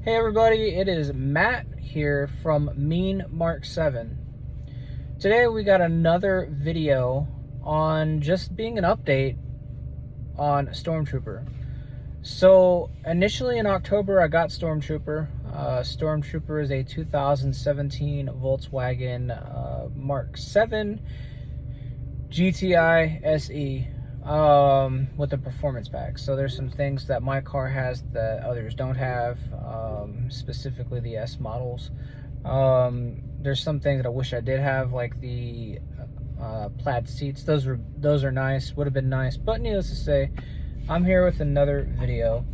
Hey everybody, it is Matt here from MeanMK7. Today we got another video on just being an update on Stormtrooper. So initially in October I got Stormtrooper. Stormtrooper is a 2017 Volkswagen Mark 7 GTI SE with the performance pack. So there's some things that my car has that others don't have, specifically the S models. There's some things that I wish I did have, like the plaid seats. Those are nice, would have been nice, but needless to say, I'm here with another video.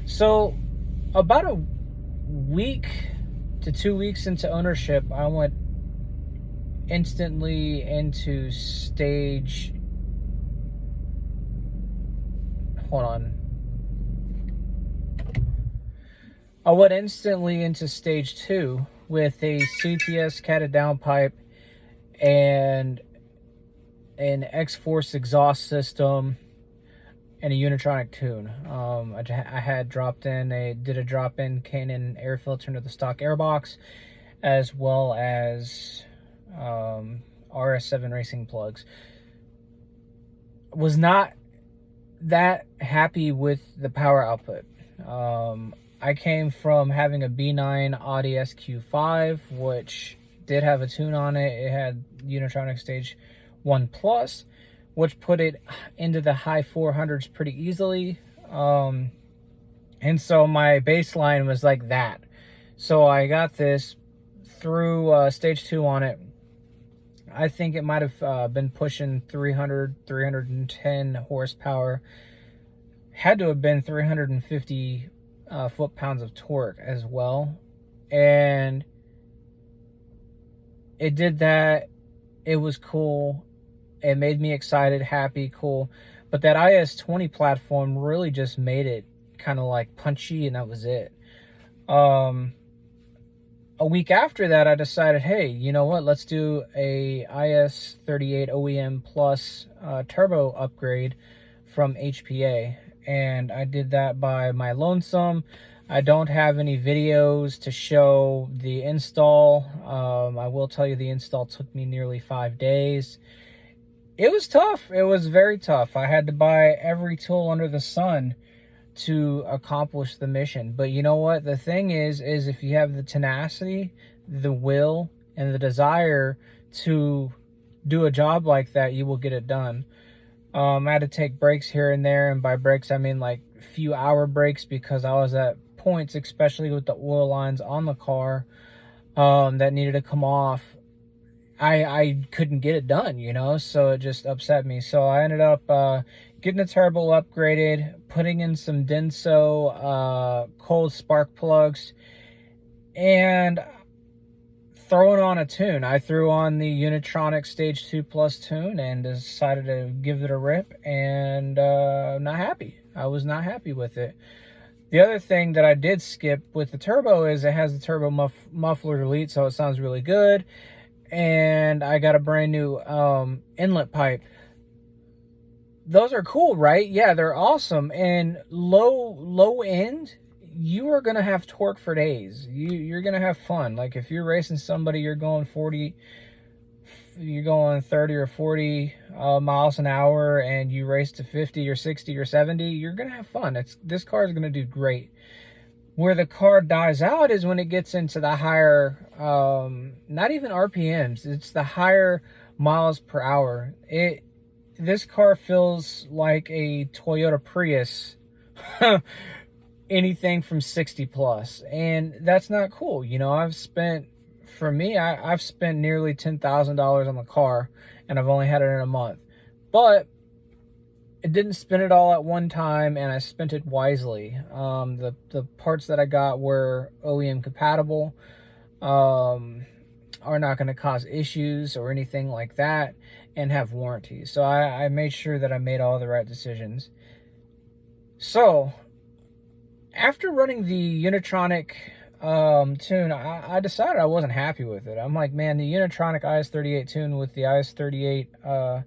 So about a week to 2 weeks into ownership, I went instantly into stage, I went instantly into stage 2 with a CTS catted downpipe and an X-Force exhaust system and a Unitronic tune. I had did a drop-in Canon air filter into the stock airbox, as well as RS7 racing plugs. Was not that happy with the power output. I came from having a B9 Audi SQ5, which did have a tune on it. It had Unitronic Stage 1 Plus, which put it into the high 400s pretty easily. And so my baseline was like that. So I got this through stage 2 on it. I think it might have been pushing 310 horsepower. Had to have been 350 foot-pounds of torque as well. And it did that. It was cool. It made me excited, happy, cool. But that IS-20 platform really just made it kind of like punchy, and that was it. A week after that, I decided, hey, you know what? Let's do a IS-38 OEM Plus turbo upgrade from HPA. And I did that by my lonesome. I don't have any videos to show the install. I will tell you the install took me nearly 5 days. It was tough. It was very tough. I had to buy every tool under the sun to accomplish the mission. But you know what? The thing is if you have the tenacity, the will, and the desire to do a job like that, you will get it done. I had to take breaks here and there, and by breaks I mean like few hour breaks, because I was at points, especially with the oil lines on the car, that needed to come off. I couldn't get it done, you know, so it just upset me. So I ended up getting the turbo upgraded, putting in some Denso cold spark plugs, and throwing on a tune. I threw on the Unitronic Stage 2 Plus tune and decided to give it a rip, and not happy. I was not happy with it. The other thing that I did skip with the turbo is it has the turbo muffler delete, so it sounds really good. And I got a brand new inlet pipe. Those are cool, right? Yeah, they're awesome. And low end, you are gonna have torque for days. You're gonna have fun. Like if you're racing somebody, you're going 30 or 40 miles an hour, and you race to 50 or 60 or 70, you're gonna have fun. This car is gonna do great. Where the car dies out is when it gets into the higher, not even RPMs, it's the higher miles per hour. This car feels like a Toyota Prius, anything from 60 plus, and that's not cool. You know, I've spent nearly $10,000 on the car, and I've only had it in a month. But I didn't spend it all at one time, and I spent it wisely. The parts that I got were OEM compatible, are not going to cause issues or anything like that, and have warranties. So I made sure that I made all the right decisions. So after running the Unitronic tune, I decided I wasn't happy with it. I'm like, man, the Unitronic IS-38 tune with the IS-38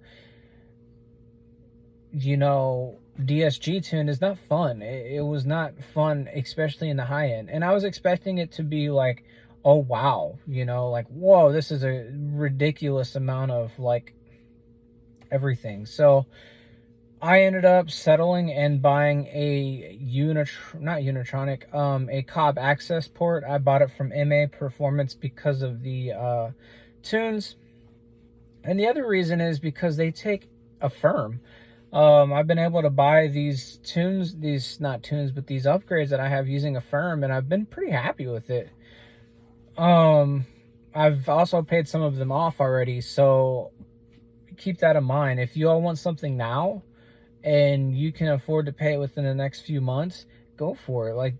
you know, DSG tune is not fun. It was not fun, especially in the high end. And I was expecting it to be like, oh wow, you know, like whoa, this is a ridiculous amount of like everything. So I ended up settling and buying a not Unitronic, a Cobb access port. I bought it from MA Performance because of the tunes. And the other reason is because they take a firm. I've been able to buy these tunes, these not tunes, but these upgrades that I have using a firm, and I've been pretty happy with it. I've also paid some of them off already, so keep that in mind. If you all want something now and you can afford to pay it within the next few months, go for it. Like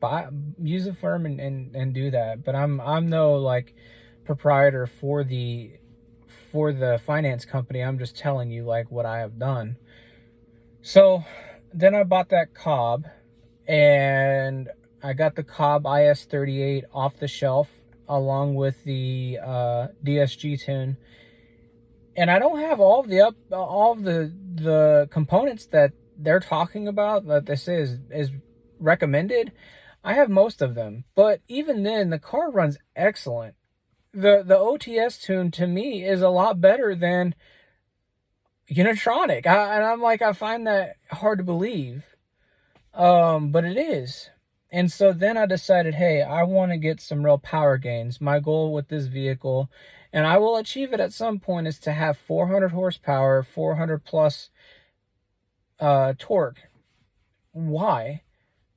use a firm and do that. But I'm no like proprietor for the finance company. I'm just telling you like what I have done. So then I bought that Cobb, and I got the Cobb IS38 off the shelf along with the DSG tune. And I don't have all of the components that they're talking about that this is recommended. I have most of them, but even then the car runs excellent. The OTS tune to me is a lot better than Unitronic. And I'm like, I find that hard to believe. But it is. And so then I decided, hey, I want to get some real power gains. My goal with this vehicle, and I will achieve it at some point, is to have 400 horsepower, 400 plus torque. Why?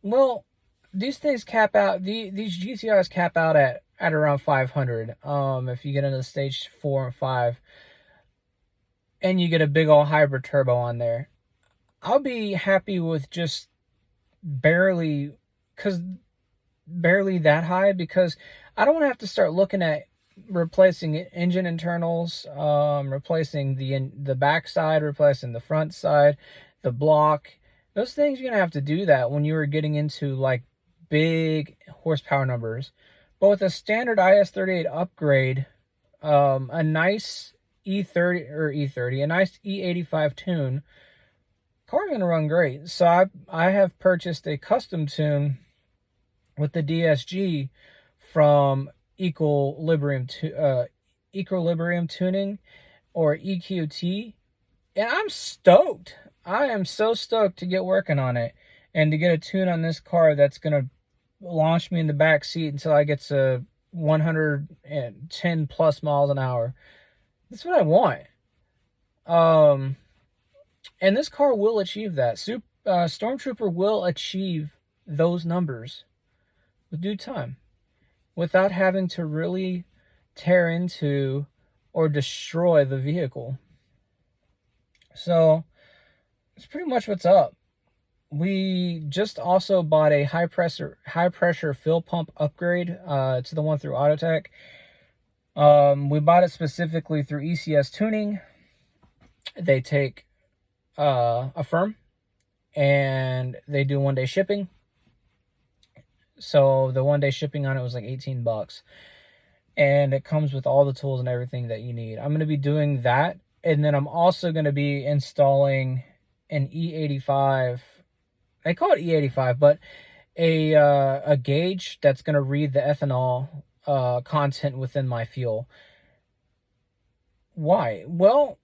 Well, these things cap out, these GTIs cap out at around 500. If you get into stage 4 and 5, and you get a big old hybrid turbo on there, I'll be happy with just barely that high, because I don't want to have to start looking at replacing engine internals, replacing the back side, replacing the front side, the block. Those things, you're gonna have to do that when you were getting into like big horsepower numbers. But with a standard IS38 upgrade, a nice a nice E85 tune, car's gonna run great. So I have purchased a custom tune with the DSG from Equilibrium Tuning, or EQT, and I'm stoked. I am so stoked to get working on it and to get a tune on this car that's gonna launch me in the back seat until I get to 110 plus miles an hour. That's what I want. And this car will achieve that. Stormtrooper will achieve those numbers with due time, without having to really tear into or destroy the vehicle. So that's pretty much what's up. We just also bought a high pressure fill pump upgrade to the one through Autotech. We bought it specifically through ECS Tuning. They take a firm, and they do 1-day shipping. So the 1-day shipping on it was like 18 bucks. And it comes with all the tools and everything that you need. I'm going to be doing that. And then I'm also going to be installing an E85. They call it E85, but a gauge that's going to read the ethanol content within my fuel. Why? Well,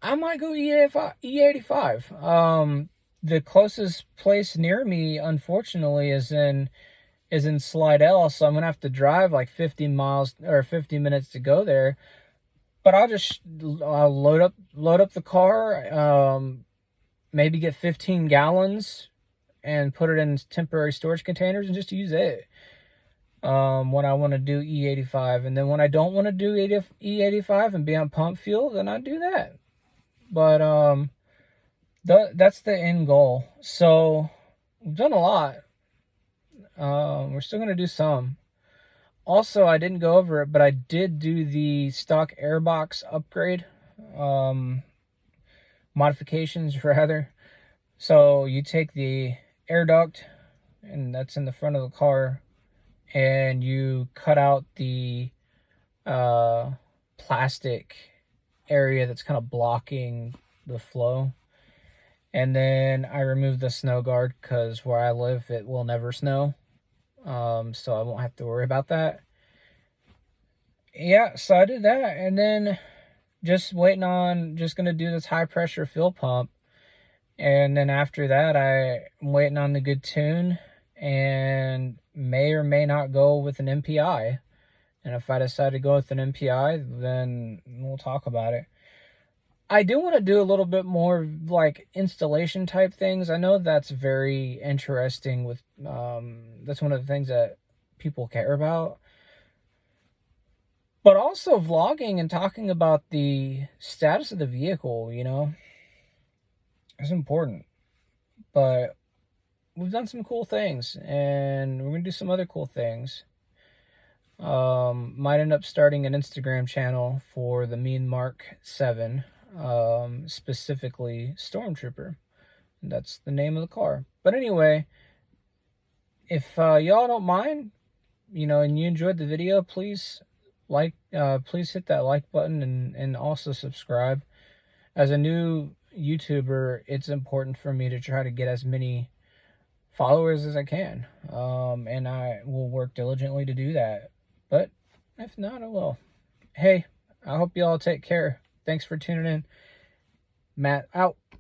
I might go E85. The closest place near me, unfortunately, is in Slidell, so I'm gonna have to drive like 50 miles or 50 minutes to go there. But I'll load up the car, maybe get 15 gallons and put it in temporary storage containers and just use it when I want to do E85. And then when I don't want to do E85 and be on pump fuel, then I do that. But that's the end goal. So we've done a lot. We're still going to do some. Also, I didn't go over it, but I did do the stock airbox upgrade, modifications rather. So you take the air duct, and that's in the front of the car, and you cut out the plastic area that's kind of blocking the flow. And then I removed the snow guard because where I live, it will never snow. So I won't have to worry about that. Yeah, so I did that. And then just waiting on, just going to do this high pressure fuel pump. And then after that, I'm waiting on the good tune and may or may not go with an MPI. And if I decide to go with an MPI, then we'll talk about it. I do want to do a little bit more like installation type things. I know that's very interesting with, that's one of the things that people care about. But also vlogging and talking about the status of the vehicle, you know, is important. But we've done some cool things and we're going to do some other cool things. Might end up starting an Instagram channel for the MeanMK7, specifically Stormtrooper. That's the name of the car. But anyway, if y'all don't mind, you know, and you enjoyed the video, please please hit that like button and also subscribe. As a new YouTuber, it's important for me to try to get as many followers as I can. And I will work diligently to do that. But if not, I will. Hey, I hope you all take care. Thanks for tuning in. Matt out.